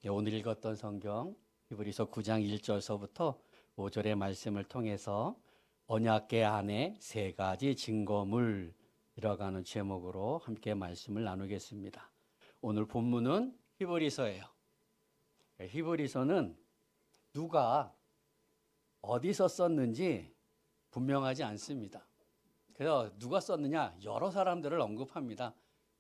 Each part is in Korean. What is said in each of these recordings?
오늘 읽었던 성경 히브리서 9장 1절서부터 5절의 말씀을 통해서 언약궤 안에 세 가지 증거물이라고 하는 제목으로 함께 말씀을 나누겠습니다. 오늘 본문은 히브리서예요. 히브리서는 누가 어디서 썼는지 분명하지 않습니다. 그래서 누가 썼느냐? 여러 사람들을 언급합니다.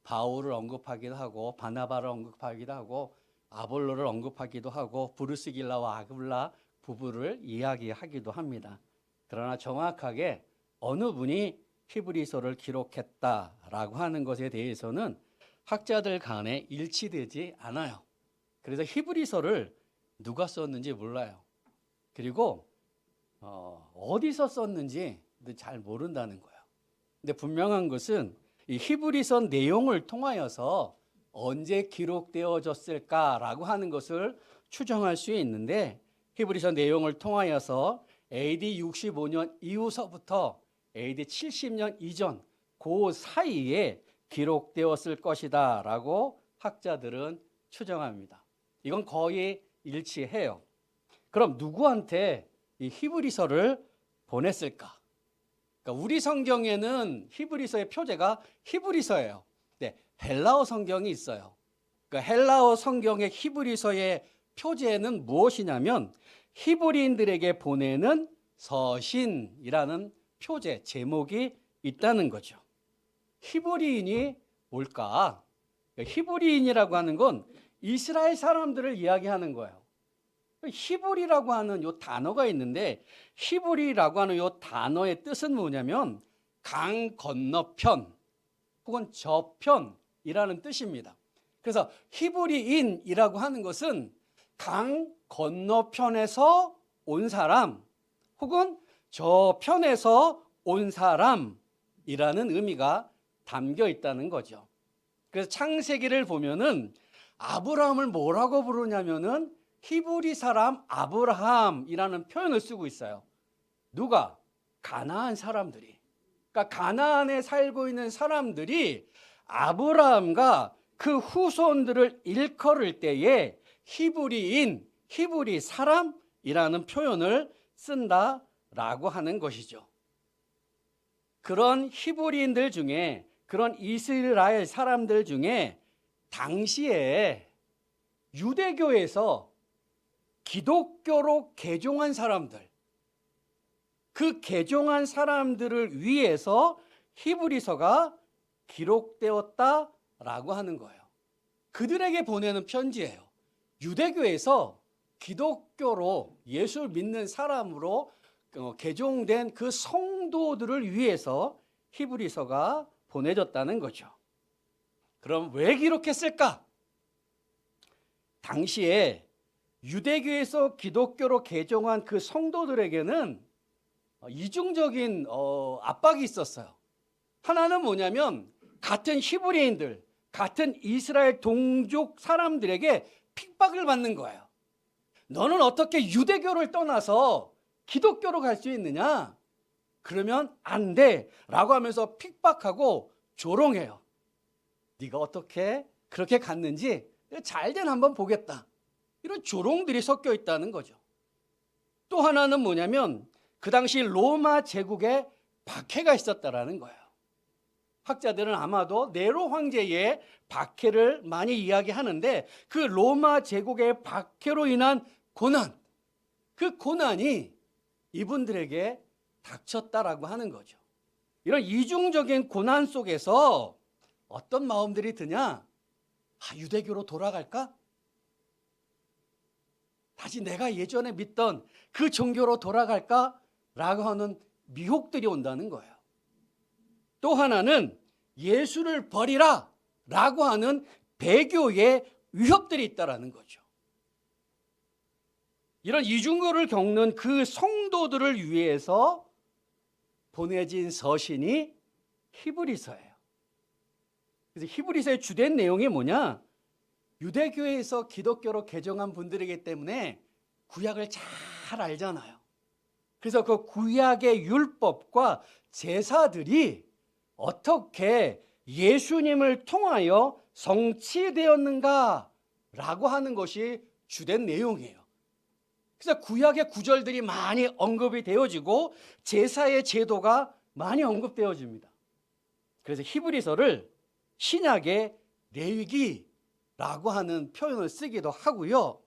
바울을 언급하기도 하고 바나바를 언급하기도 하고 아볼로를 언급하기도 하고 브루스길라와 아굴라 부부를 이야기하기도 합니다. 그러나 정확하게 어느 분이 히브리서를 기록했다라고 하는 것에 대해서는 학자들 간에 일치되지 않아요. 그래서 히브리서를 누가 썼는지 몰라요. 그리고 어디서 썼는지 잘 모른다는 거예요. 근데 분명한 것은 이 히브리서 내용을 통하여서 언제 기록되어졌을까라고 하는 것을 추정할 수 있는데, 히브리서 내용을 통하여서 AD 65년 이후서부터 AD 70년 이전 그 사이에 기록되었을 것이다 라고 학자들은 추정합니다. 이건 거의 일치해요. 그럼 누구한테 이 히브리서를 보냈을까? 그러니까 우리 성경에는 히브리서의 표제가 히브리서예요. 네, 헬라어 성경이 있어요. 그러니까 헬라어 성경의 히브리서의 표제는 무엇이냐면 히브리인들에게 보내는 서신이라는 표제, 제목이 있다는 거죠. 히브리인이 뭘까? 히브리인이라고 하는 건 이스라엘 사람들을 이야기하는 거예요. 히브리라고 하는 이 단어가 있는데, 히브리라고 하는 이 단어의 뜻은 뭐냐면 강 건너편 혹은 저편이라는 뜻입니다. 그래서 히브리인이라고 하는 것은 강 건너편에서 온 사람 혹은 저편에서 온 사람이라는 의미가 담겨 있다는 거죠. 그래서 창세기를 보면은 아브라함을 뭐라고 부르냐면은 히브리 사람 아브라함이라는 표현을 쓰고 있어요. 누가? 가나안 사람들이. 그러니까 가나안에 살고 있는 사람들이 아브라함과 그 후손들을 일컬을 때에 히브리인, 히브리 사람이라는 표현을 쓴다라고 하는 것이죠. 그런 히브리인들 중에, 그런 이스라엘 사람들 중에 당시에 유대교에서 기독교로 개종한 사람들, 그 개종한 사람들을 위해서 히브리서가 기록되었다라고 하는 거예요. 그들에게 보내는 편지예요. 유대교에서 기독교로 예수를 믿는 사람으로 개종된 그 성도들을 위해서 히브리서가 보내졌다는 거죠. 그럼 왜 기록했을까? 당시에 유대교에서 기독교로 개종한 그 성도들에게는 이중적인 압박이 있었어요. 하나는 뭐냐면 같은 히브리인들, 같은 이스라엘 동족 사람들에게 핍박을 받는 거예요. 너는 어떻게 유대교를 떠나서 기독교로 갈 수 있느냐? 그러면 안 돼 라고 하면서 핍박하고 조롱해요. 네가 어떻게 그렇게 갔는지 잘된 한번 보겠다. 이런 조롱들이 섞여 있다는 거죠. 또 하나는 뭐냐면 그 당시 로마 제국에 박해가 있었다라는 거예요. 학자들은 아마도 네로 황제의 박해를 많이 이야기하는데, 그 로마 제국의 박해로 인한 고난, 그 고난이 이분들에게 닥쳤다라고 하는 거죠. 이런 이중적인 고난 속에서 어떤 마음들이 드냐? 유대교로 돌아갈까? 다시 내가 예전에 믿던 그 종교로 돌아갈까? 라고 하는 미혹들이 온다는 거예요. 또 하나는 예수를 버리라 라고 하는 배교의 위협들이 있다는 거죠. 이런 이중교를 겪는 그 성도들을 위해서 보내진 서신이 히브리서예요. 그래서 히브리서의 주된 내용이 뭐냐? 유대교에서 기독교로 개종한 분들이기 때문에 구약을 잘 알잖아요. 그래서 그 구약의 율법과 제사들이 어떻게 예수님을 통하여 성취되었는가라고 하는 것이 주된 내용이에요. 그래서 구약의 구절들이 많이 언급이 되어지고 제사의 제도가 많이 언급되어집니다. 그래서 히브리서를 신약의 레위기라고 하는 표현을 쓰기도 하고요.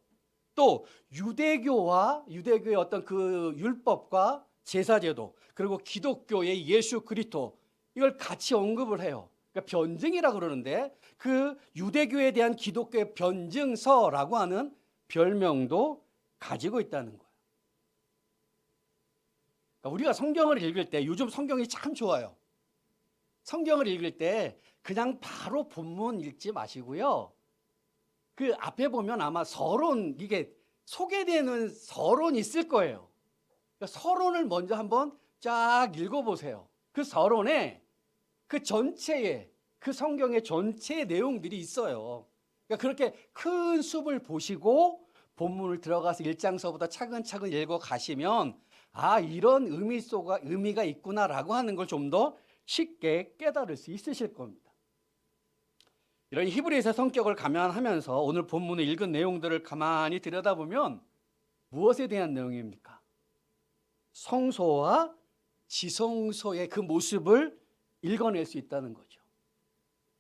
또 유대교의 어떤 그 율법과 제사제도, 그리고 기독교의 예수 그리스도, 이걸 같이 언급을 해요. 그러니까 변증이라 그러는데 그 유대교에 대한 기독교의 변증서라고 하는 별명도 가지고 있다는 거예요. 그러니까 우리가 성경을 읽을 때, 요즘 성경이 참 좋아요. 성경을 읽을 때 그냥 바로 본문 읽지 마시고요. 그 앞에 보면 아마 서론, 이게 소개되는 서론이 있을 거예요. 그러니까 서론을 먼저 한번 쫙 읽어보세요. 그 서론에 그 전체의, 그 성경의 전체의 내용들이 있어요. 그러니까 그렇게 큰 숲을 보시고 본문을 들어가서 1장서부터 차근차근 읽어 가시면 아, 이런 의미가 있구나라고 하는 걸 좀 더 쉽게 깨달을 수 있으실 겁니다. 이런 히브리서 성격을 감안하면서 오늘 본문을 읽은 내용들을 가만히 들여다보면 무엇에 대한 내용입니까? 성소와 지성소의 그 모습을 읽어낼 수 있다는 거죠.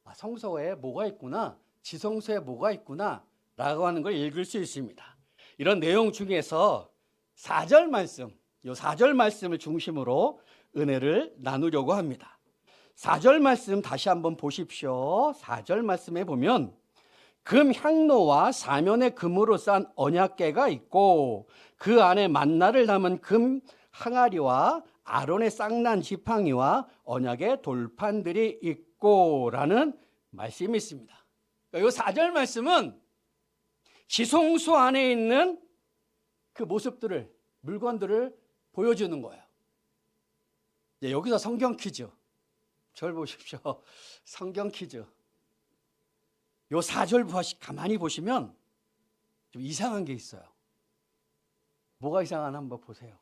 아, 성소에 뭐가 있구나, 지성소에 뭐가 있구나 라고 하는 걸 읽을 수 있습니다. 이런 내용 중에서 4절 말씀, 이 4절 말씀을 중심으로 은혜를 나누려고 합니다. 4절 말씀 다시 한번 보십시오. 4절 말씀에 보면 금 향로와 사면의 금으로 싼 언약궤가 있고 그 안에 만나를 담은 금 항아리와 아론의 쌍난 지팡이와 언약의 돌판들이 있고 라는 말씀이 있습니다. 이 4절 말씀은 지성소 안에 있는 그 모습들을, 물건들을 보여주는 거예요. 여기서 성경 퀴즈. 절 보십시오. 성경 퀴즈. 요 4절 가만히 보시면 좀 이상한 게 있어요. 뭐가 이상하나 한번 보세요.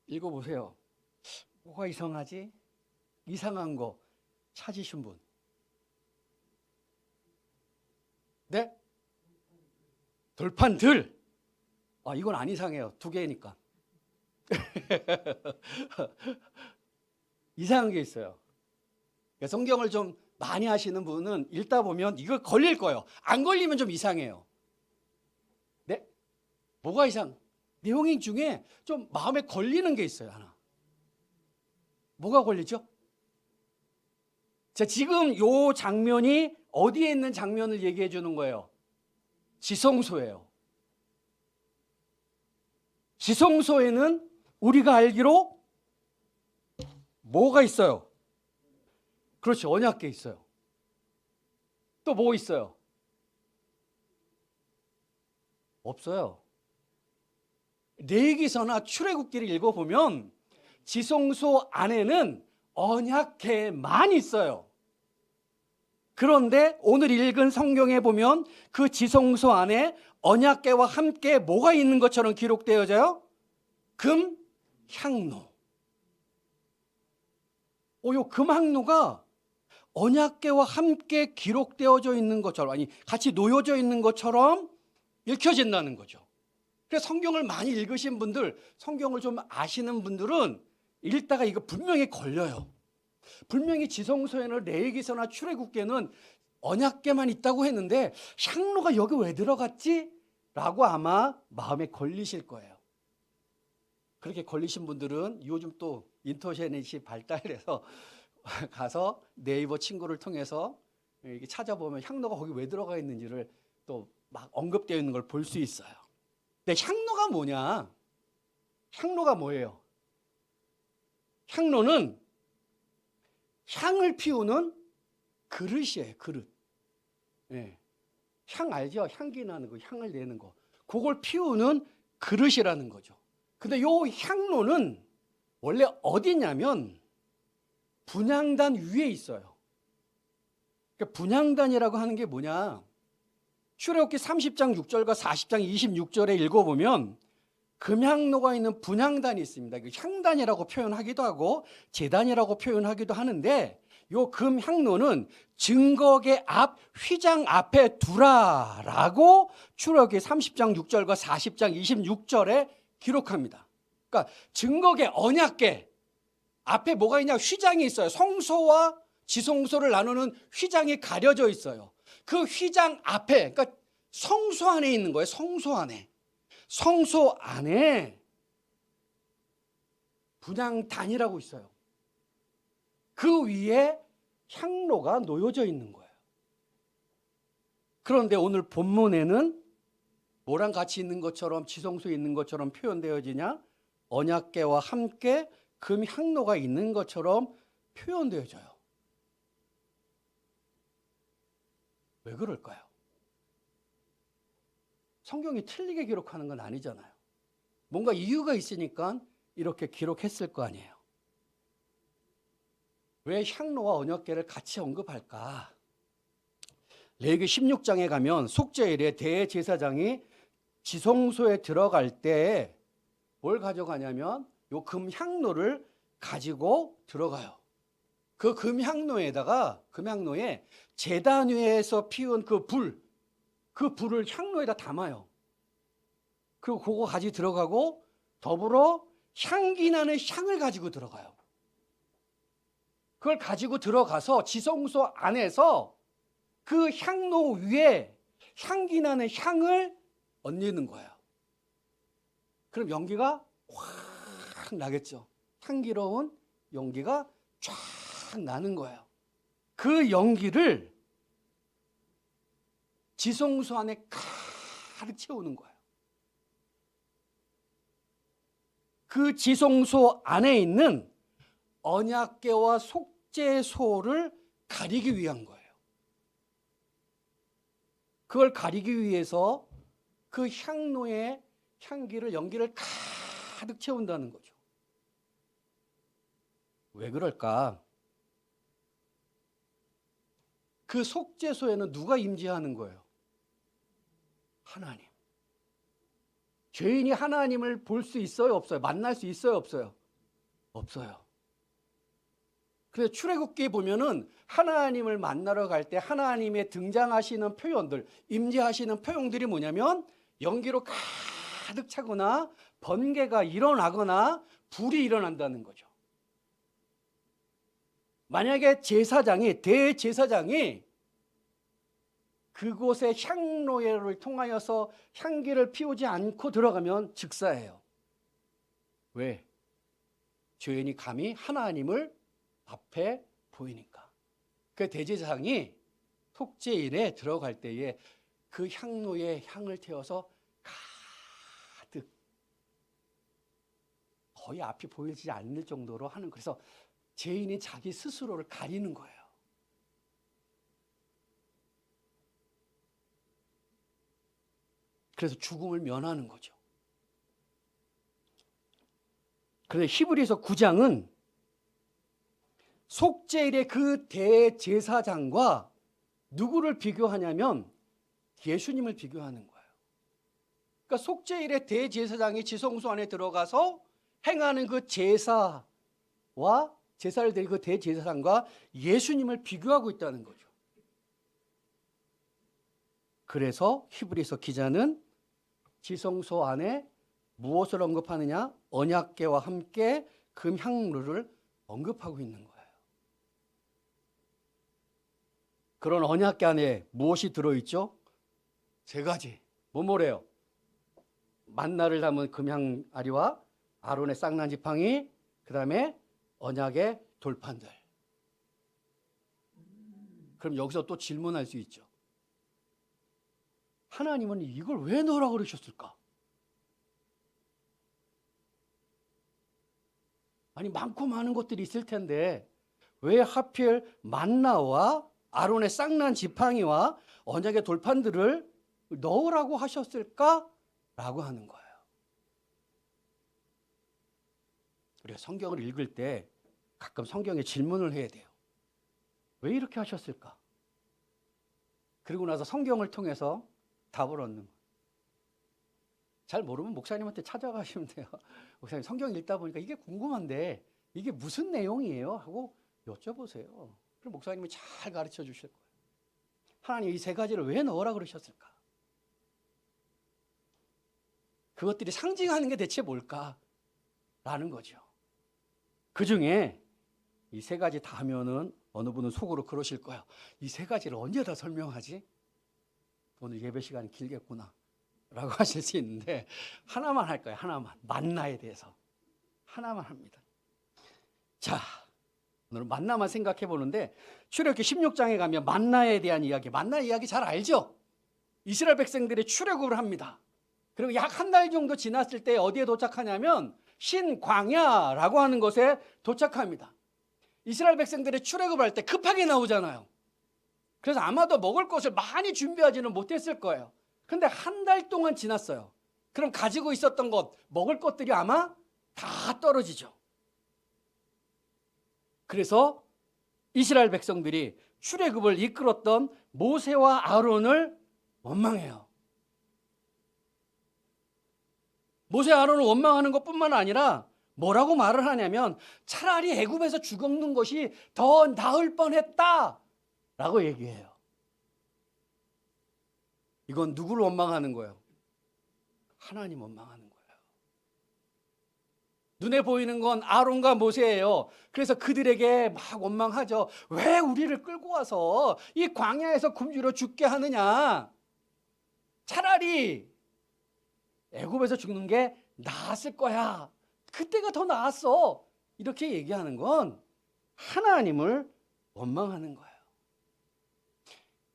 읽어보세요. 뭐가 이상하지? 이상한 거 찾으신 분? 네? 돌판들. 아, 이건 안 이상해요. 2개니까. 이상한 게 있어요. 성경을 좀 많이 하시는 분은 읽다 보면 이거 걸릴 거예요. 안 걸리면 좀 이상해요. 네? 뭐가 이상? 내용 중에 좀 마음에 걸리는 게 있어요, 하나. 뭐가 걸리죠? 자, 지금 요 장면이 어디에 있는 장면을 얘기해 주는 거예요? 지성소예요. 지성소에는 우리가 알기로 뭐가 있어요? 그렇죠. 언약궤 있어요. 또 뭐 있어요? 없어요. 레위기서나 출애굽기를 읽어보면 지성소 안에는 언약궤만 있어요. 그런데 오늘 읽은 성경에 보면 그 지성소 안에 언약궤와 함께 뭐가 있는 것처럼 기록되어져요? 금 향로. 요 금항로가 언약궤와 함께 기록되어져 있는 것처럼, 아니 같이 놓여져 있는 것처럼 읽혀진다는 거죠. 그래서 성경을 많이 읽으신 분들, 성경을 좀 아시는 분들은 읽다가 이거 분명히 걸려요. 분명히 지성소에는 레위기서나 출애굽기에는 언약궤만 있다고 했는데 향로가 여기 왜 들어갔지? 라고 아마 마음에 걸리실 거예요. 그렇게 걸리신 분들은 요즘 또 인터넷이 발달해서 가서 네이버 친구를 통해서 이렇게 찾아보면 향로가 거기 왜 들어가 있는지를 또 막 언급되어 있는 걸 볼 수 있어요. 근데 향로가 뭐냐? 향로가 뭐예요? 향로는 향을 피우는 그릇이에요, 그릇. 네. 향 알죠? 향기 나는 거, 향을 내는 거. 그걸 피우는 그릇이라는 거죠. 근데 요 향로는 원래 어디냐면 분향단 위에 있어요. 그러니까 분향단이라고 하는 게 뭐냐? 출애굽기 30장 6절과 40장 26절에 읽어보면 금향로가 있는 분향단이 있습니다. 향단이라고 표현하기도 하고 제단이라고 표현하기도 하는데 요 금향로는 증거계 앞 휘장 앞에 두라라고 출애굽기 30장 6절과 40장 26절에 기록합니다. 그러니까 증거계 언약계 앞에 뭐가 있냐? 휘장이 있어요. 성소와 지성소를 나누는 휘장이 가려져 있어요. 그 휘장 앞에, 그러니까 성소 안에 있는 거예요. 성소 안에. 성소 안에 분향단이라고 있어요. 그 위에 향로가 놓여져 있는 거예요. 그런데 오늘 본문에는 뭐랑 같이 있는 것처럼 지성소에 있는 것처럼 표현되어지냐? 언약궤와 함께 금향로가 있는 것처럼 표현되어져요. 왜 그럴까요? 성경이 틀리게 기록하는 건 아니잖아요. 뭔가 이유가 있으니까 이렇게 기록했을 거 아니에요. 왜 향로와 언약궤를 같이 언급할까? 레위기 16장에 가면 속죄일에 대제사장이 지성소에 들어갈 때 뭘 가져가냐면 요 금향로를 가지고 들어가요. 그 금향로에 제단 위에서 피운 그 불을 향로에다 담아요. 그리고 그거 가지고 들어가고 더불어 향기 나는 향을 가지고 들어가요. 그걸 가지고 들어가서 지성소 안에서 그 향로 위에 향기 나는 향을 얹는 거예요. 그럼 연기가 확 나겠죠. 향기로운 연기가 쫙 나는 거예요. 그 연기를 지성소 안에 가득 채우는 거예요. 그 지성소 안에 있는 언약궤와 속죄소를 가리기 위한 거예요. 그걸 가리기 위해서 그 향로의 향기를 연기를 가득 채운다는 거죠. 왜 그럴까? 그 속죄소에는 누가 임재하는 거예요? 하나님. 죄인이 하나님을 볼 수 있어요, 없어요? 만날 수 있어요, 없어요? 없어요. 그래서 출애굽기에 보면은 하나님을 만나러 갈 때 하나님의 등장하시는 표현들, 임재하시는 표현들이 뭐냐면 연기로 가득 차거나 번개가 일어나거나 불이 일어난다는 거죠. 만약에 대제사장이 그곳에 향로를 통하여서 향기를 피우지 않고 들어가면 즉사예요. 왜? 죄인이 감히 하나님을 앞에 보이니까. 그 대제사장이 속죄일에 들어갈 때에 그 향로에 향을 태워서 가득 거의 앞이 보이지 않을 정도로 하는, 그래서 죄인이 자기 스스로를 가리는 거예요. 그래서 죽음을 면하는 거죠. 그런데 히브리서 9장은 속죄일의 그 대제사장과 누구를 비교하냐면 예수님을 비교하는 거예요. 그러니까 속죄일의 대제사장이 지성소 안에 들어가서 행하는 그 제사와 제사를 드릴 그 대제사장과 예수님을 비교하고 있다는 거죠. 그래서 히브리서 기자는 지성소 안에 무엇을 언급하느냐? 언약궤와 함께 금향로를 언급하고 있는 거예요. 그런 언약궤 안에 무엇이 들어있죠? 세 가지. 뭐래요? 만나를 담은 금향아리와 아론의 쌍난 지팡이, 그 다음에 언약의 돌판들. 그럼 여기서 또 질문할 수 있죠. 하나님은 이걸 왜 넣으라고 그러셨을까? 아니, 많고 많은 것들이 있을 텐데 왜 하필 만나와 아론의 쌍난 지팡이와 언약의 돌판들을 넣으라고 하셨을까라고 하는 거예요. 우리가 성경을 읽을 때 가끔 성경에 질문을 해야 돼요. 왜 이렇게 하셨을까? 그리고 나서 성경을 통해서 답을 얻는 거예요. 잘 모르면 목사님한테 찾아가시면 돼요. 목사님, 성경 읽다 보니까 이게 궁금한데 이게 무슨 내용이에요? 하고 여쭤보세요. 그럼 목사님이 잘 가르쳐 주실 거예요. 하나님 이 세 가지를 왜 넣으라 그러셨을까? 그것들이 상징하는 게 대체 뭘까? 라는 거죠. 그 중에 이 세 가지 다 하면은 어느 분은 속으로 그러실 거야. 이 세 가지를 언제 다 설명하지? 오늘 예배 시간이 길겠구나 라고 하실 수 있는데 하나만 할 거예요. 하나만. 만나에 대해서 하나만 합니다. 자, 오늘 만나만 생각해 보는데 출애굽기 16장에 가면 만나에 대한 이야기, 만나 이야기 잘 알죠? 이스라엘 백성들이 출애굽을 합니다. 그리고 약 한 달 정도 지났을 때 어디에 도착하냐면 신광야라고 하는 곳에 도착합니다. 이스라엘 백성들이 출애굽할 때 급하게 나오잖아요. 그래서 아마도 먹을 것을 많이 준비하지는 못했을 거예요. 근데 한 달 동안 지났어요. 그럼 가지고 있었던 것, 먹을 것들이 아마 다 떨어지죠. 그래서 이스라엘 백성들이 출애굽을 이끌었던 모세와 아론을 원망해요. 모세 아론을 원망하는 것뿐만 아니라 뭐라고 말을 하냐면 차라리 애굽에서 죽는 것이 더 나을 뻔했다라고 얘기해요. 이건 누구를 원망하는 거예요? 하나님 원망하는 거예요. 눈에 보이는 건 아론과 모세예요. 그래서 그들에게 막 원망하죠. 왜 우리를 끌고 와서 이 광야에서 굶주려 죽게 하느냐? 차라리 애굽에서 죽는 게 나았을 거야. 그때가 더 나았어. 이렇게 얘기하는 건 하나님을 원망하는 거예요.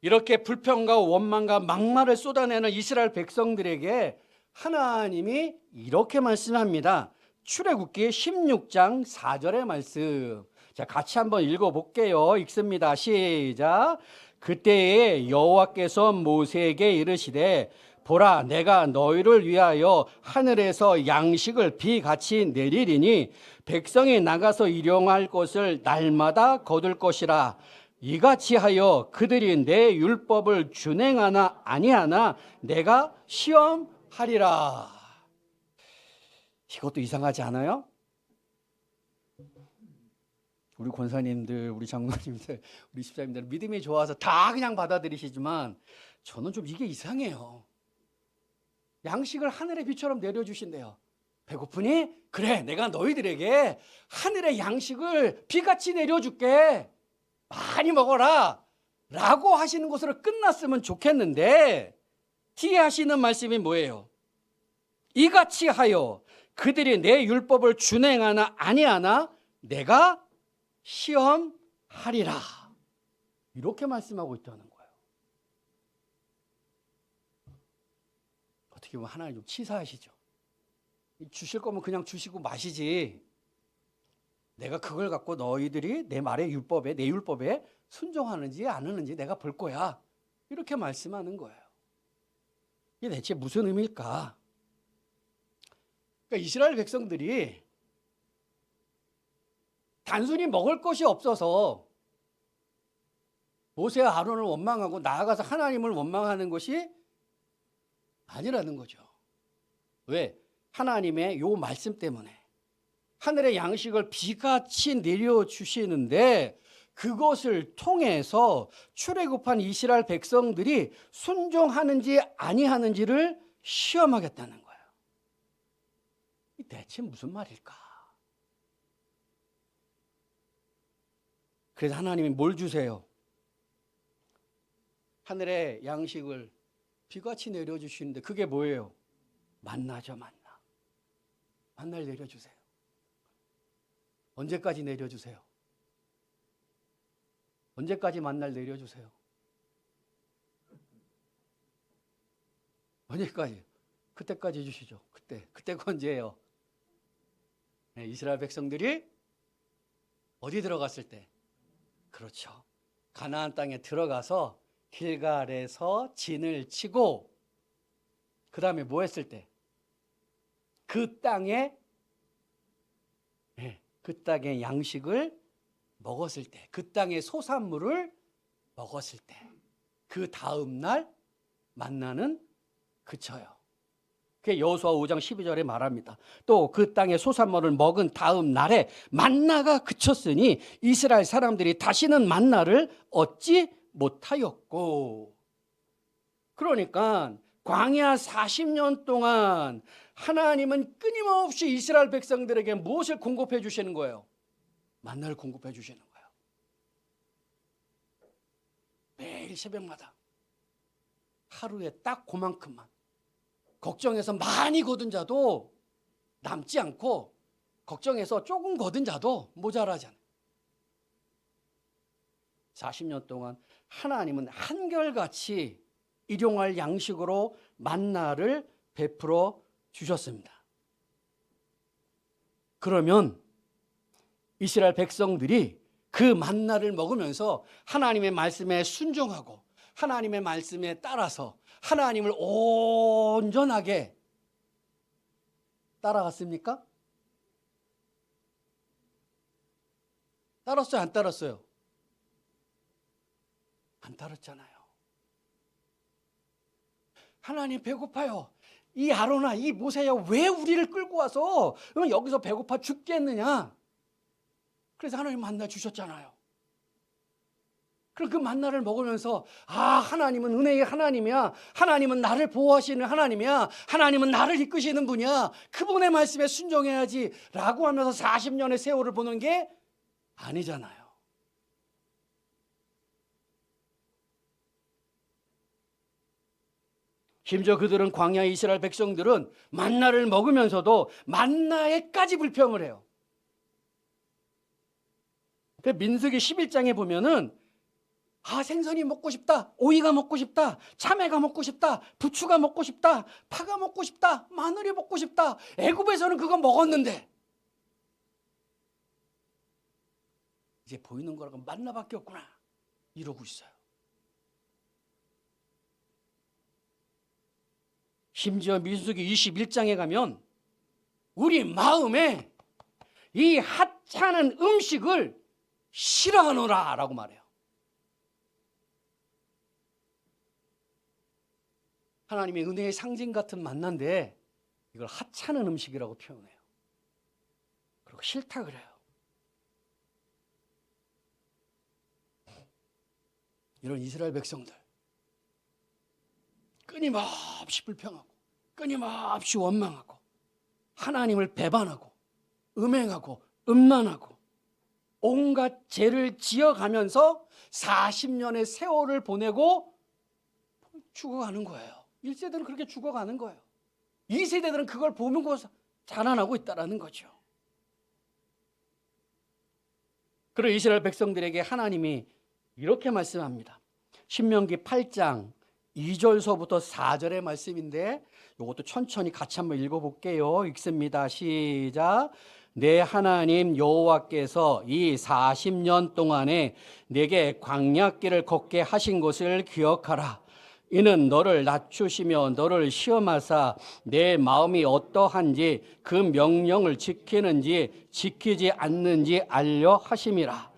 이렇게 불평과 원망과 막말을 쏟아내는 이스라엘 백성들에게 하나님이 이렇게 말씀합니다. 출애굽기 16장 4절의 말씀. 자, 같이 한번 읽어볼게요. 읽습니다. 시작. 그때에 여호와께서 모세에게 이르시되 보라, 내가 너희를 위하여 하늘에서 양식을 비같이 내리리니 백성이 나가서 일용할 것을 날마다 거둘 것이라. 이같이 하여 그들이 내 율법을 준행하나 아니하나 내가 시험하리라. 이것도 이상하지 않아요? 우리 권사님들, 우리 장로님들, 우리 집사님들 믿음이 좋아서 다 그냥 받아들이시지만 저는 좀 이게 이상해요. 양식을 하늘의 비처럼 내려주신대요. 배고프니? 그래, 내가 너희들에게 하늘의 양식을 비같이 내려줄게. 많이 먹어라 라고 하시는 것으로 끝났으면 좋겠는데 뒤에 하시는 말씀이 뭐예요? 이같이 하여 그들이 내 율법을 준행하나 아니하나 내가 시험하리라. 이렇게 말씀하고 있다는 거예요. 어떻게 보면 하나님 좀 치사하시죠. 주실 거면 그냥 주시고 마시지. 내가 그걸 갖고 너희들이 내 말의 율법에, 내 율법에 순종하는지 안 하는지 내가 볼 거야. 이렇게 말씀하는 거예요. 이게 대체 무슨 의미일까? 그러니까 이스라엘 백성들이 단순히 먹을 것이 없어서 모세와 아론을 원망하고 나아가서 하나님을 원망하는 것이 아니라는 거죠. 왜? 하나님의 요 말씀 때문에. 하늘의 양식을 비같이 내려주시는데 그것을 통해서 출애굽한 이스라엘 백성들이 순종하는지 아니하는지를 시험하겠다는 거예요. 이 대체 무슨 말일까? 그래서 하나님이 뭘 주세요? 하늘의 양식을 비같이 내려주시는데 그게 뭐예요? 만나죠, 만나. 만나를 내려주세요. 언제까지 내려주세요? 언제까지 만날 내려주세요? 언제까지? 그때까지 주시죠. 그때가 언제예요? 네, 이스라엘 백성들이 어디 들어갔을 때? 그렇죠. 가나안 땅에 들어가서 길갈에서 진을 치고 그 다음에 뭐 했을 때? 그 땅에 그 땅의 양식을 먹었을 때, 그 땅의 소산물을 먹었을 때, 그 다음 날 만나는 그쳐요. 그게 여호수아 5장 12절에 말합니다. 또 그 땅의 소산물을 먹은 다음 날에 만나가 그쳤으니 이스라엘 사람들이 다시는 만나를 얻지 못하였고. 그러니까 광야 40년 동안 하나님은 끊임없이 이스라엘 백성들에게 무엇을 공급해 주시는 거예요? 만나를 공급해 주시는 거예요. 매일 새벽마다 하루에 딱 그만큼만. 걱정해서 많이 거둔 자도 남지 않고 걱정해서 조금 거둔 자도 모자라잖아요. 40년 동안 하나님은 한결같이 일용할 양식으로 만나를 베풀어 주셨습니다. 그러면 이스라엘 백성들이 그 만나를 먹으면서 하나님의 말씀에 순종하고 하나님의 말씀에 따라서 하나님을 온전하게 따라갔습니까? 따랐어요? 안 따랐어요? 안 따랐잖아요. 하나님 배고파요. 이 아로나 이 모세야 왜 우리를 끌고 와서 여기서 배고파 죽겠느냐. 그래서 하나님 만나 주셨잖아요. 그럼 그 만나를 먹으면서 하나님은 은혜의 하나님이야. 하나님은 나를 보호하시는 하나님이야. 하나님은 나를 이끄시는 분이야. 그분의 말씀에 순종해야지 라고 하면서 40년의 세월을 보는 게 아니잖아요. 심지어 그들은 광야 이스라엘 백성들은 만나를 먹으면서도 만나에까지 불평을 해요. 그 민수기 11장에 보면은 생선이 먹고 싶다, 오이가 먹고 싶다, 참외가 먹고 싶다, 부추가 먹고 싶다, 파가 먹고 싶다, 마늘이 먹고 싶다. 애굽에서는 그거 먹었는데 이제 보이는 거라고 만나밖에 없구나 이러고 있어요. 심지어 민수기 21장에 가면 우리 마음에 이 하찮은 음식을 싫어하노라 라고 말해요. 하나님의 은혜의 상징 같은 만난데 이걸 하찮은 음식이라고 표현해요. 그리고 싫다 그래요. 이런 이스라엘 백성들 끊임없이 불평하고 끊임없이 원망하고 하나님을 배반하고 음행하고 음란하고 온갖 죄를 지어가면서 40년의 세월을 보내고 죽어가는 거예요. 1세대는 그렇게 죽어가는 거예요. 2세대들은 그걸 보면서 자라나고 있다는 거죠. 그리고 이스라엘 백성들에게 하나님이 이렇게 말씀합니다. 신명기 8장 2절서부터 4절의 말씀인데 이것도 천천히 같이 한번 읽어볼게요. 읽습니다. 시작. 내 하나님 여호와께서 이 40년 동안에 내게 광야길을 걷게 하신 것을 기억하라. 이는 너를 낮추시며 너를 시험하사 내 마음이 어떠한지 그 명령을 지키는지 지키지 않는지 알려 하심이라.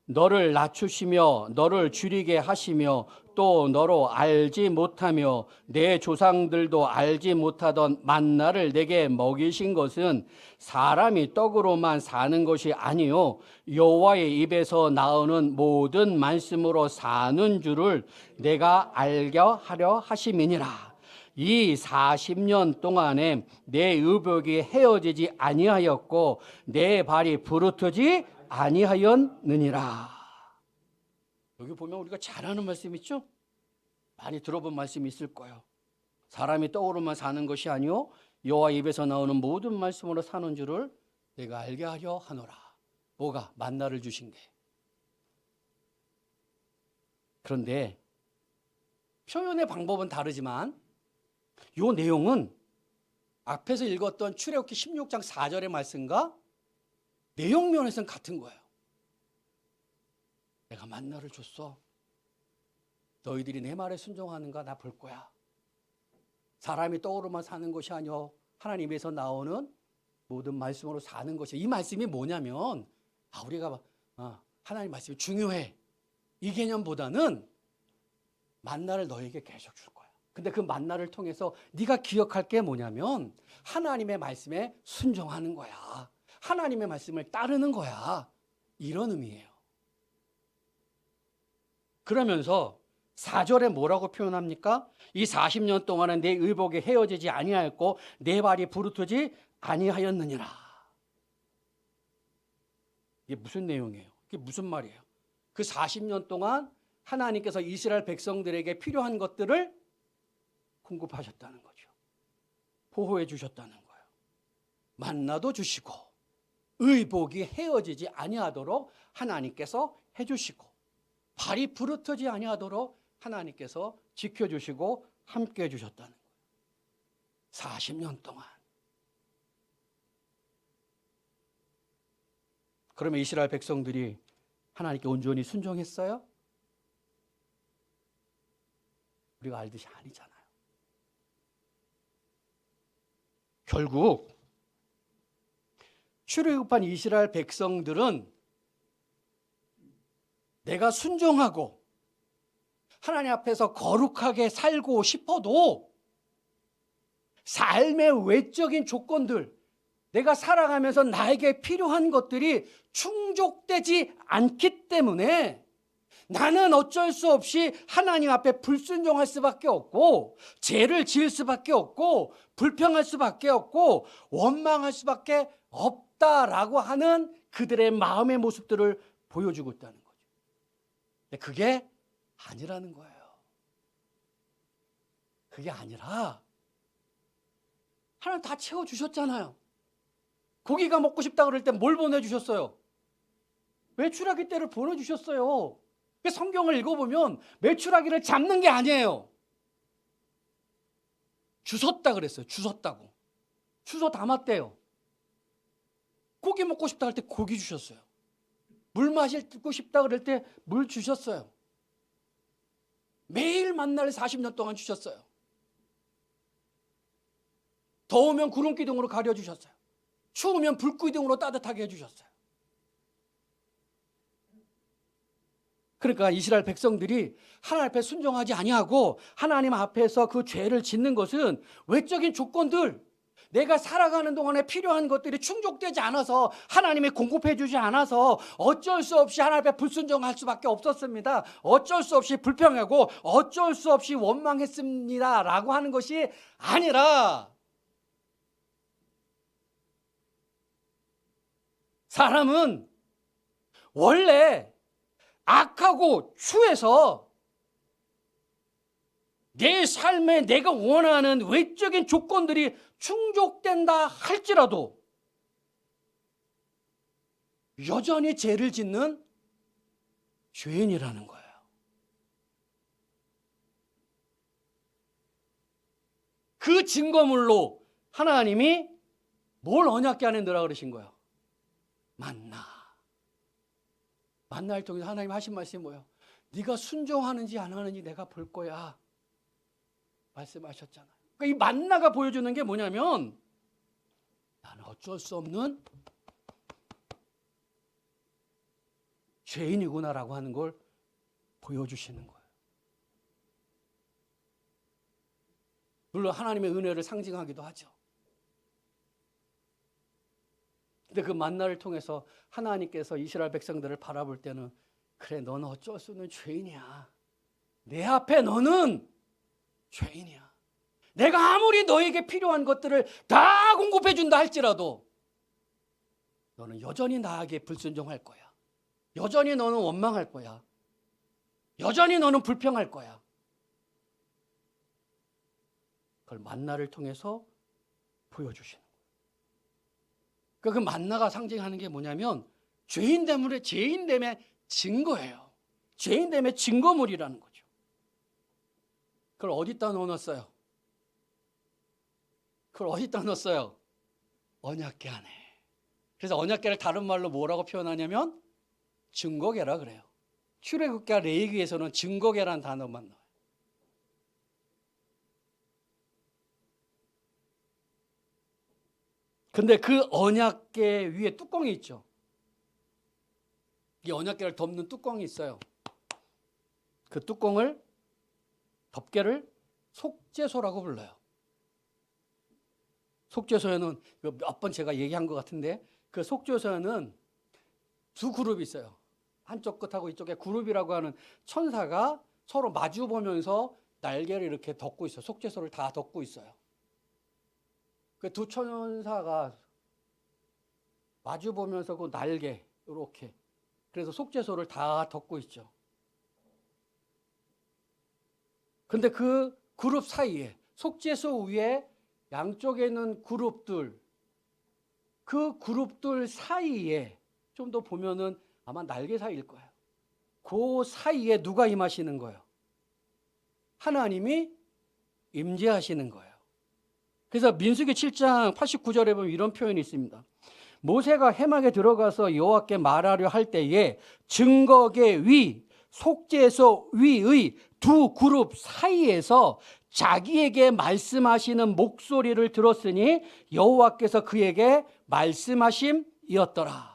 너를 낮추시며 너를 줄이게 하시며 또 너로 알지 못하며 내 조상들도 알지 못하던 만나를 내게 먹이신 것은 사람이 떡으로만 사는 것이 아니요 여호와의 입에서 나오는 모든 말씀으로 사는 줄을 내가 알게 하려 하심이니라. 이 40년 동안에 내 의복이 헤어지지 아니하였고 내 발이 부르트지 아니하였느니라. 여기 보면 우리가 잘 아는 말씀 있죠? 많이 들어본 말씀이 있을 거예요. 사람이 떡으로만 사는 것이 아니요 여호와 입에서 나오는 모든 말씀으로 사는 줄을 내가 알게 하려 하노라. 뭐가? 만나를 주신 게. 그런데 표현의 방법은 다르지만 이 내용은 앞에서 읽었던 출애굽기 16장 4절의 말씀과 내용 면에서는 같은 거예요. 내가 만나를 줬어. 너희들이 내 말에 순종하는가 나 볼 거야. 사람이 떡으로만 사는 것이 아니요 하나님에서 나오는 모든 말씀으로 사는 것이. 이 말씀이 뭐냐면 우리가 하나님 말씀이 중요해 이 개념보다는 만나를 너에게 계속 줄 거야. 근데 그 만나를 통해서 네가 기억할 게 뭐냐면 하나님의 말씀에 순종하는 거야. 하나님의 말씀을 따르는 거야. 이런 의미예요. 그러면서 4절에 뭐라고 표현합니까? 이 40년 동안은 내 의복이 헤어지지 아니하였고 내 발이 부르트지 아니하였느니라. 이게 무슨 내용이에요? 이게 무슨 말이에요? 그 40년 동안 하나님께서 이스라엘 백성들에게 필요한 것들을 공급하셨다는 거죠. 보호해 주셨다는 거예요. 만나도 주시고 의복이 헤어지지 아니하도록 하나님께서 해주시고 발이 부르트지 아니하도록 하나님께서 지켜주시고 함께해 주셨다는 거예요. 40년 동안. 그러면 이스라엘 백성들이 하나님께 온전히 순종했어요? 우리가 알듯이 아니잖아요. 결국 출애굽한 이스라엘 백성들은 내가 순종하고 하나님 앞에서 거룩하게 살고 싶어도 삶의 외적인 조건들, 내가 살아가면서 나에게 필요한 것들이 충족되지 않기 때문에 나는 어쩔 수 없이 하나님 앞에 불순종할 수밖에 없고 죄를 지을 수밖에 없고 불평할 수밖에 없고 원망할 수밖에 없다라고 하는 그들의 마음의 모습들을 보여주고 있다는 거죠. 근데 그게 아니라는 거예요. 그게 아니라 하나님 다 채워주셨잖아요. 고기가 먹고 싶다 그럴 때 뭘 보내주셨어요? 메추라기 떼를 보내주셨어요. 성경을 읽어보면 메추라기를 잡는 게 아니에요. 주웠다 그랬어요. 주웠다고. 주워 담았대요. 고기 먹고 싶다 할 때 고기 주셨어요. 물 마시고 싶다 그럴 때 물 주셨어요. 매일 만나를 40년 동안 주셨어요. 더우면 구름 기둥으로 가려주셨어요. 추우면 불 기둥으로 따뜻하게 해주셨어요. 그러니까 이스라엘 백성들이 하나님 앞에 순종하지 아니하고 하나님 앞에서 그 죄를 짓는 것은 외적인 조건들, 내가 살아가는 동안에 필요한 것들이 충족되지 않아서 하나님이 공급해 주지 않아서 어쩔 수 없이 하나님 앞에 불순종할 수밖에 없었습니다. 어쩔 수 없이 불평하고 어쩔 수 없이 원망했습니다 라고 하는 것이 아니라 사람은 원래 악하고 추해서 내 삶에 내가 원하는 외적인 조건들이 충족된다 할지라도 여전히 죄를 짓는 죄인이라는 거예요. 그 증거물로 하나님이 뭘 언약궤 안에 넣으라 그러신 거예요? 만나. 만나를 통해서 하나님 하신 말씀이 뭐예요? 네가 순종하는지 안 하는지 내가 볼 거야. 말씀하셨잖아요. 그러니까 이 만나가 보여주는 게 뭐냐면 나는 어쩔 수 없는 죄인이구나라고 하는 걸 보여주시는 거예요. 물론 하나님의 은혜를 상징하기도 하죠. 근데 그 만나를 통해서 하나님께서 이스라엘 백성들을 바라볼 때는 그래 너는 어쩔 수 없는 죄인이야. 내 앞에 너는 죄인이야. 내가 아무리 너에게 필요한 것들을 다 공급해 준다 할지라도 너는 여전히 나에게 불순종할 거야. 여전히 너는 원망할 거야. 여전히 너는 불평할 거야. 그걸 만나를 통해서 보여주시는 거예요. 그 만나가 상징하는 게 뭐냐면 죄인됨의 증거예요. 죄인됨의 증거물이라는 거죠. 그걸 어디다 넣어놨어요? 그걸 어디다 넣었어요? 언약궤 안에. 그래서 언약궤를 다른 말로 뭐라고 표현하냐면 증거궤라 그래요. 출애굽기와 레위기에서는 증거궤라는 단어만 나와요. 근데 그 언약궤 위에 뚜껑이 있죠. 이 언약궤를 덮는 뚜껑이 있어요. 그 뚜껑을 덮개를 속죄소라고 불러요. 속죄소에는 몇 번 제가 얘기한 것 같은데 그 속죄소에는 두 그룹이 있어요. 한쪽 끝하고 이쪽에 그룹이라고 하는 천사가 서로 마주 보면서 날개를 이렇게 덮고 있어요. 속죄소를 다 덮고 있어요. 그 두 천사가 마주 보면서 그 날개 이렇게 그래서 속죄소를 다 덮고 있죠. 근데 그 그룹 사이에 속죄소 위에 양쪽에 있는 그룹들 그 그룹들 사이에 좀 더 보면은 아마 날개 사이일 거예요. 그 사이에 누가 임하시는 거예요? 하나님이 임재하시는 거예요. 그래서 민수기 7장 89절에 보면 이런 표현이 있습니다. 모세가 회막에 들어가서 여호와께 말하려 할 때에 증거계 위, 속죄소 위의 두 그룹 사이에서 자기에게 말씀하시는 목소리를 들었으니 여호와께서 그에게 말씀하심이었더라.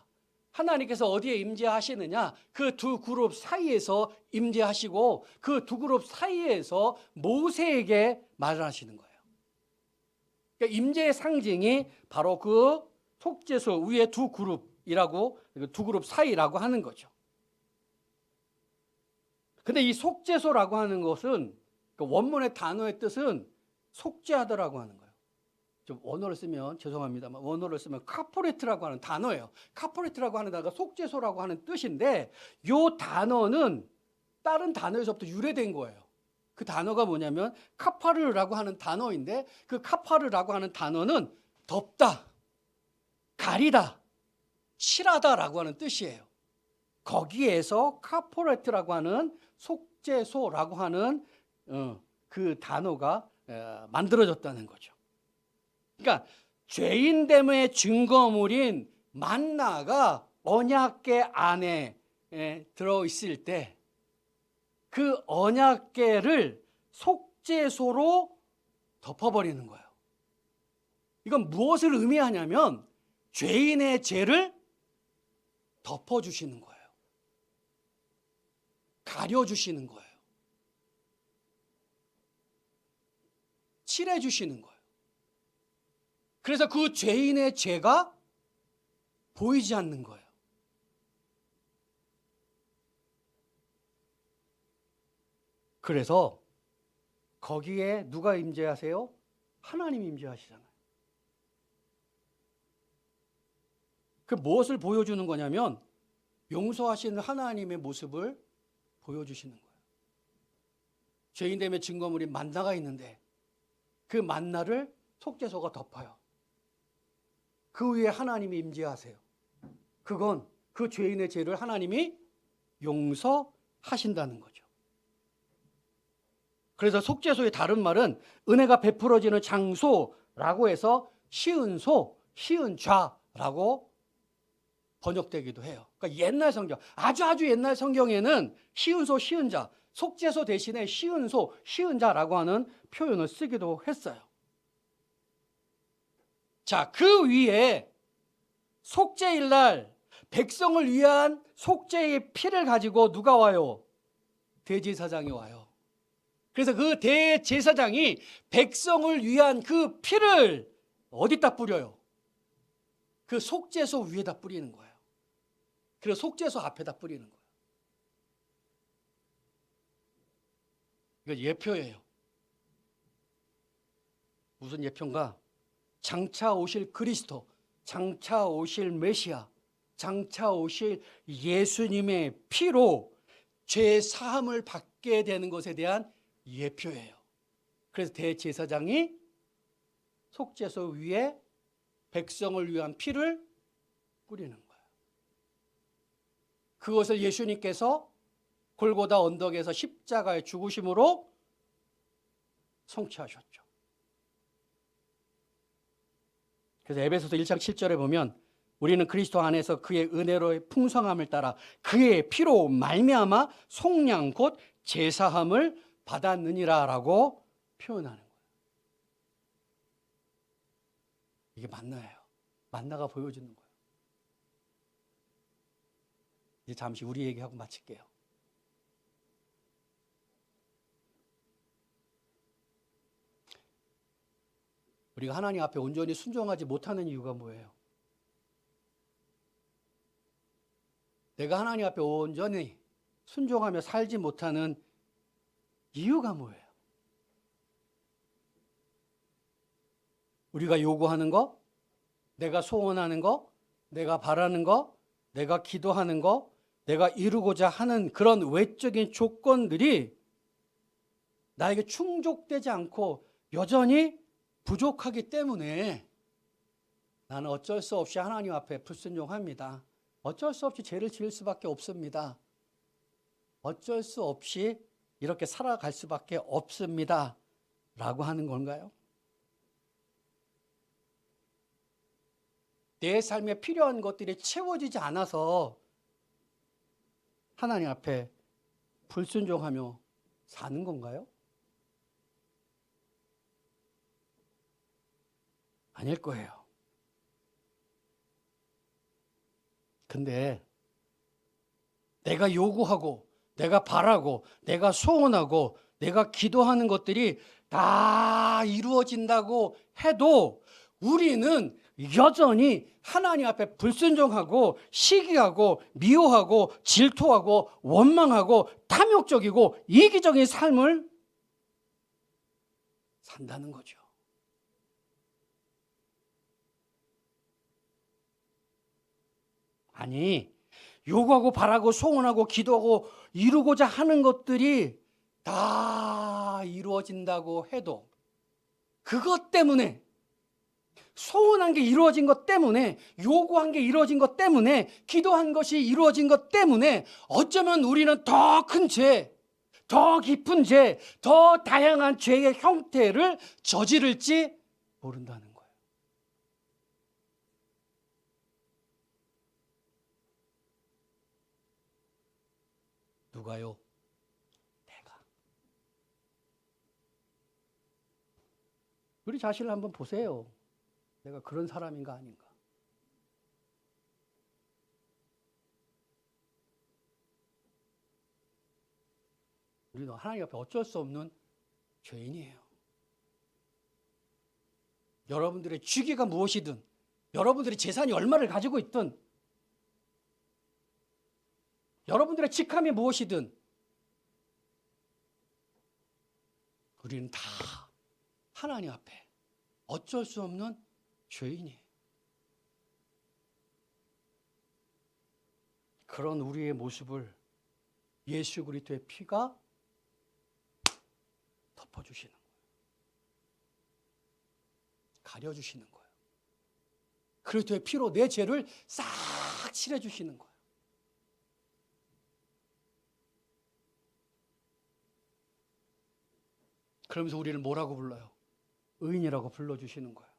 하나님께서 어디에 임재하시느냐? 그 두 그룹 사이에서 임재하시고 그 두 그룹 사이에서 모세에게 말을 하시는 거예요. 그러니까 임재의 상징이 바로 그 속죄소 위에 두 그룹이라고 두 그룹 사이라고 하는 거죠. 근데 이 속죄소라고 하는 것은 원문의 단어의 뜻은 속죄하다라고 하는 거예요. 좀 원어를 쓰면 죄송합니다만 원어를 쓰면 카포레트라고 하는 단어예요. 카포레트라고 하는 단어가 속죄소라고 하는 뜻인데 이 단어는 다른 단어에서부터 유래된 거예요. 그 단어가 뭐냐면 카파르라고 하는 단어인데 그 카파르라고 하는 단어는 덮다, 가리다, 칠하다라고 하는 뜻이에요. 거기에서 카포레트라고 하는 속죄소라고 하는 그 단어가 만들어졌다는 거죠. 그러니까 죄인됨의 증거물인 만나가 언약궤 안에 들어있을 때 그 언약궤를 속죄소로 덮어버리는 거예요. 이건 무엇을 의미하냐면 죄인의 죄를 덮어주시는 거예요. 가려주시는 거예요. 칠해주시는 거예요. 그래서 그 죄인의 죄가 보이지 않는 거예요. 그래서 거기에 누가 임재하세요? 하나님이 임재하시잖아요. 그 무엇을 보여주는 거냐면 용서하시는 하나님의 모습을 보여주시는 거예요. 죄인됨의 증거물인 만나가 있는데 그 만나를 속죄소가 덮어요. 그 위에 하나님이 임재하세요. 그건 그 죄인의 죄를 하나님이 용서하신다는 거죠. 그래서 속죄소의 다른 말은 은혜가 베풀어지는 장소라고 해서 시은소, 시은좌라고 번역되기도 해요. 그러니까 옛날 성경, 아주 옛날 성경에는 시은소, 시은자, 속죄소 대신에 시은소, 시은자라고 하는 표현을 쓰기도 했어요. 자, 그 위에 속죄일 날 백성을 위한 속죄의 피를 가지고 누가 와요? 대제사장이 와요. 그래서 그 대제사장이 백성을 위한 그 피를 어디다 뿌려요? 그 속죄소 위에다 뿌리는 거예요. 그래서 속죄소 앞에다 뿌리는 거예요. 이거 예표예요. 무슨 예표인가? 장차 오실 그리스도, 장차 오실 메시아, 장차 오실 예수님의 피로 죄 사함을 받게 되는 것에 대한 예표예요. 그래서 대제사장이 속죄소 위에 백성을 위한 피를 뿌리는 거예요. 그것을 예수님께서 골고다 언덕에서 십자가의 죽으심으로 성취하셨죠. 그래서 에베소서 1장 7절에 보면 우리는 그리스도 안에서 그의 은혜로의 풍성함을 따라 그의 피로 말미암아 속량 곧 제사함을 받았느니라라고 표현하는 거예요. 이게 만나예요. 만나가 보여주는 거예요. 이제 잠시 우리 얘기하고 마칠게요. 우리가 하나님 앞에 온전히 순종하지 못하는 이유가 뭐예요? 내가 하나님 앞에 온전히 순종하며 살지 못하는 이유가 뭐예요? 우리가 요구하는 거, 내가 소원하는 거, 내가 바라는 거, 내가 기도하는 거, 내가 이루고자 하는 그런 외적인 조건들이 나에게 충족되지 않고 여전히 부족하기 때문에 나는 어쩔 수 없이 하나님 앞에 불순종합니다. 어쩔 수 없이 죄를 지을 수밖에 없습니다. 어쩔 수 없이 이렇게 살아갈 수밖에 없습니다. 라고 하는 건가요? 내 삶에 필요한 것들이 채워지지 않아서 하나님 앞에 불순종하며 사는 건가요? 아닐 거예요. 근데 내가 요구하고 내가 바라고 내가 소원하고 내가 기도하는 것들이 다 이루어진다고 해도 우리는 여전히 하나님 앞에 불순종하고 시기하고 미워하고 질투하고 원망하고 탐욕적이고 이기적인 삶을 산다는 거죠. 아니, 요구하고 바라고 소원하고 기도하고 이루고자 하는 것들이 다 이루어진다고 해도 그것 때문에 소원한 게 이루어진 것 때문에 요구한 게 이루어진 것 때문에 기도한 것이 이루어진 것 때문에 어쩌면 우리는 더 큰 죄, 더 깊은 죄, 더 다양한 죄의 형태를 저지를지 모른다는 거예요. 누가요? 내가. 우리 자신을 한번 보세요. 내가 그런 사람인가 아닌가? 우리는 하나님 앞에 어쩔 수 없는 죄인이에요. 여러분들의 주기가 무엇이든, 여러분들의 재산이 얼마를 가지고 있든, 여러분들의 직함이 무엇이든, 우리는 다 하나님 앞에 어쩔 수 없는 죄인이에요. 그런 우리의 모습을 예수 그리스도의 피가 덮어주시는 거예요. 가려주시는 거예요. 그리스도의 피로 내 죄를 싹 칠해주시는 거예요. 그러면서 우리를 뭐라고 불러요? 의인이라고 불러주시는 거예요.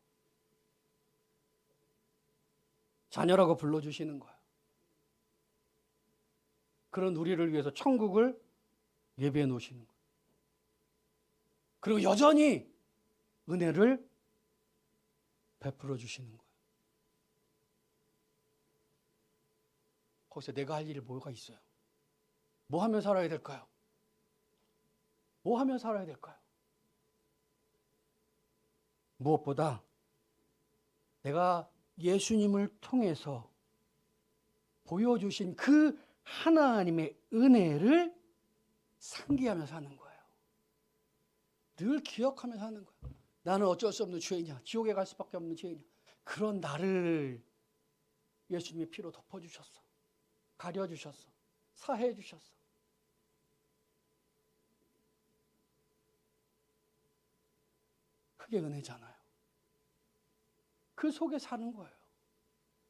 자녀라고 불러주시는 거예요. 그런 우리를 위해서 천국을 예비해 놓으시는 거예요. 그리고 여전히 은혜를 베풀어 주시는 거예요. 거기서 내가 할 일이 뭐가 있어요? 뭐 하면 살아야 될까요? 뭐 하면 살아야 될까요? 무엇보다 내가 예수님을 통해서 보여주신 그 하나님의 은혜를 상기하며 사는 거예요. 늘 기억하며 사는 거예요. 나는 어쩔 수 없는 죄인이야. 지옥에 갈 수밖에 없는 죄인이야. 그런 나를 예수님의 피로 덮어주셨어. 가려주셨어. 사해주셨어. 그게 은혜잖아요. 그 속에 사는 거예요.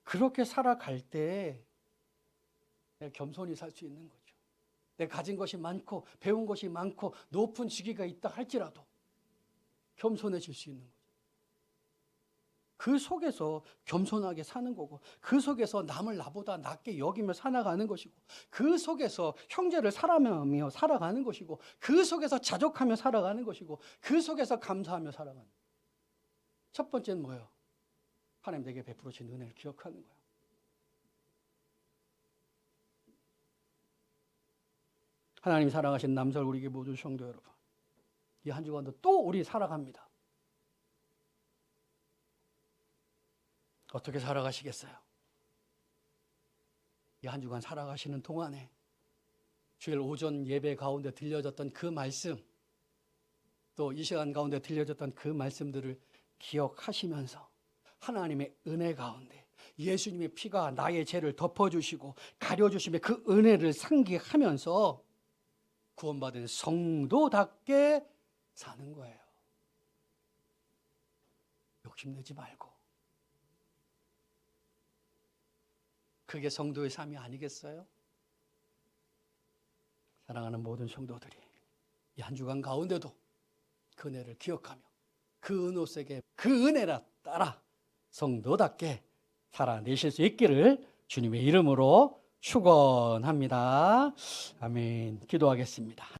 그렇게 살아갈 때 내가 겸손히 살 수 있는 거죠. 내가 가진 것이 많고 배운 것이 많고 높은 직위가 있다 할지라도 겸손해질 수 있는 거죠. 그 속에서 겸손하게 사는 거고 그 속에서 남을 나보다 낮게 여기며 살아가는 것이고 그 속에서 형제를 사랑하며 살아가는 것이고 그 속에서 자족하며 살아가는 것이고 그 속에서 감사하며 살아가는 거예요. 첫 번째는 뭐예요? 하나님 내게 베풀어 주신 은혜를 기억하는 거예요. 하나님이 사랑하신 남설 우리 교회 모든 성도 여러분, 이 한 주간도 또 우리 살아갑니다. 어떻게 살아가시겠어요? 이 한 주간 살아가시는 동안에 주일 오전 예배 가운데 들려졌던 그 말씀, 또 이 시간 가운데 들려졌던 그 말씀들을 기억하시면서 하나님의 은혜 가운데 예수님의 피가 나의 죄를 덮어주시고 가려주심의 그 은혜를 상기하면서 구원받은 성도답게 사는 거예요. 욕심내지 말고. 그게 성도의 삶이 아니겠어요? 사랑하는 모든 성도들이 이 한 주간 가운데도 그 은혜를 기억하며 그 은호색의 그 은혜라 따라 성도답게 살아내실 수 있기를 주님의 이름으로 축원합니다. 아멘. 기도하겠습니다.